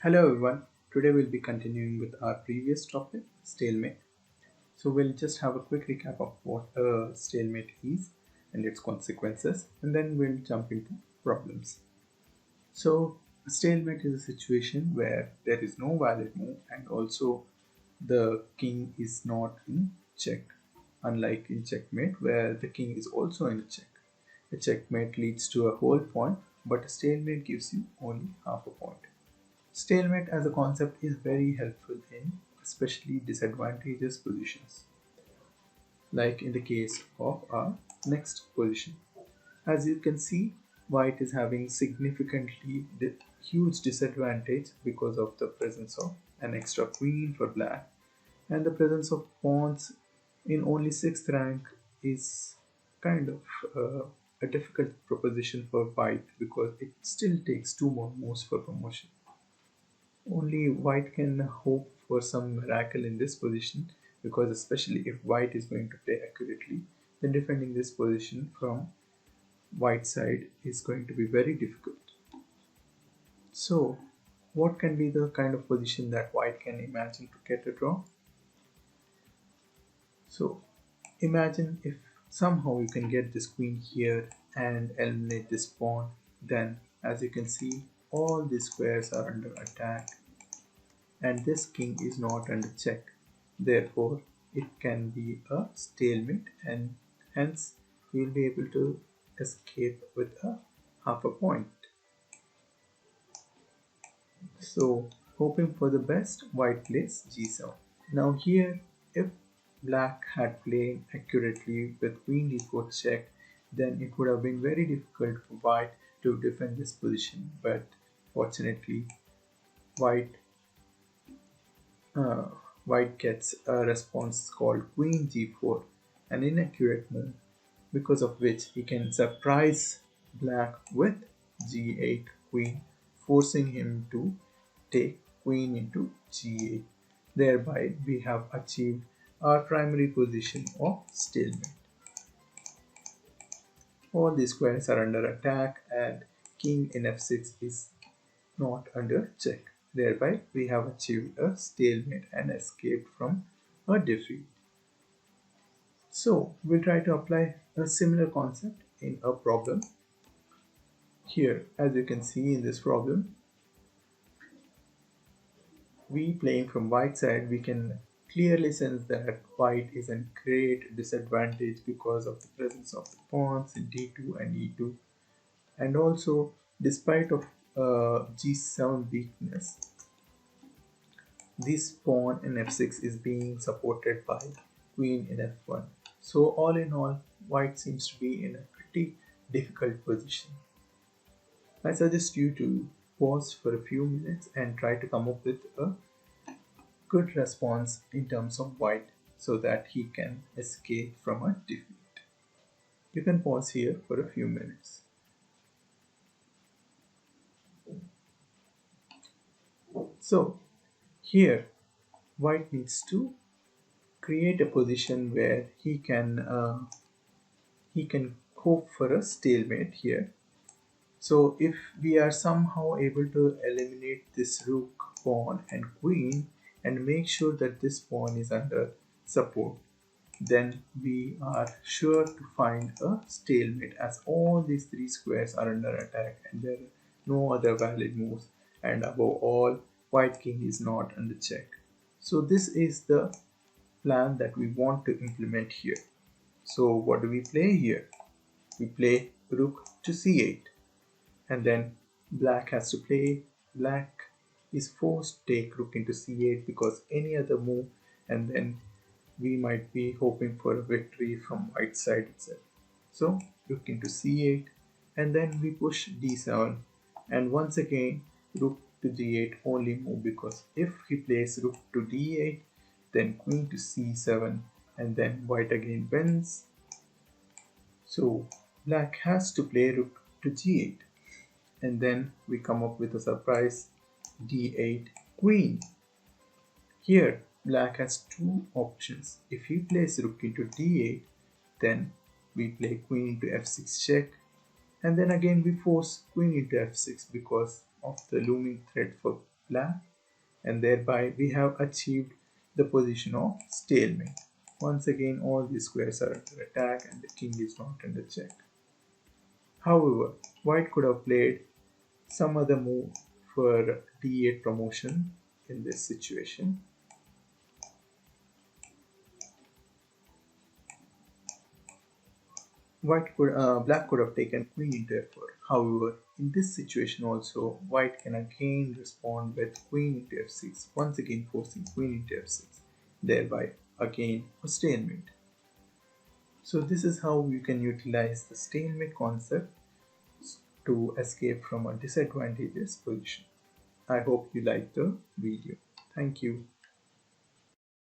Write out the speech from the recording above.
Hello everyone. Today we'll be continuing with our previous topic, stalemate. So we'll just have a quick recap of what a stalemate is and its consequences, and then we'll jump into problems. So a stalemate is a situation where there is no valid move and also the king is not in check, unlike in checkmate where the king is also in check. A checkmate leads to a whole point, but a stalemate gives you only half a point. Stalemate as a concept is very helpful in especially disadvantageous positions, like in the case of our next position. As you can see, white is having significantly huge disadvantage because of the presence of an extra queen for black, and the presence of pawns in only 6th rank is kind of a difficult proposition for white because it still takes 2 more moves for promotion. Only white can hope for some miracle in this position, because especially if white is going to play accurately, then defending this position from white side is going to be very difficult. So what can be the kind of position that white can imagine to get a draw? So imagine if somehow you can get this queen here and eliminate this pawn, then as you can see all these squares are under attack and this king is not under check. Therefore, it can be a stalemate and hence we will be able to escape with a half a point. So, hoping for the best, white plays g7. Now here, if black had played accurately with queen d4 check, then it would have been very difficult for white to defend this position. But fortunately, white uh, white gets a response called queen g4, an inaccurate move, because of which he can surprise black with g8 queen, forcing him to take queen into g8. Thereby, we have achieved our primary position of stalemate. All the squares are under attack and king in f6 is not under check. Thereby, we have achieved a stalemate and escaped from a defeat. So, we'll try to apply a similar concept in a problem. Here, as you can see in this problem, we playing from white side, we can clearly sense that white is in great disadvantage because of the presence of the pawns in d2 and e2, and also despite of g7 weakness, this pawn in f6 is being supported by queen in f1. So all in all, white seems to be in a pretty difficult position. I suggest you to pause for a few minutes and try to come up with a good response in terms of white so that he can escape from a defeat. You can pause here for a few minutes. So here white needs to create a position where he can hope for a stalemate here. So if we are somehow able to eliminate this rook, pawn and queen and make sure that this pawn is under support, then we are sure to find a stalemate, as all these three squares are under attack and there are no other valid moves, and above all white king is not under check. So this is the plan that we want to implement here. So what do we play here? We play rook to c8, and then black has to play, black is forced to take rook into c8 because any other move, and then we might be hoping for a victory from white side itself. So rook into c8 and then we push d7, and once again rook to d8 only move, because if he plays rook to d8 then queen to c7 and then white again wins. So black has to play rook to g8 and then we come up with a surprise d8 queen. Here black has two options. If he plays rook into d8, then we play queen into f6 check, and then again we force queen into f6 because of the looming threat for black, and thereby we have achieved the position of stalemate. Once again, all these squares are under attack and the king is not under check. However, white could have played some other move for d8 promotion in this situation. Black could have taken queen into f4. However, in this situation also, white can again respond with queen into f6, once again forcing queen into f6, thereby again a stalemate. So this is how you can utilize the stalemate concept to escape from a disadvantageous position. I hope you liked the video. Thank you.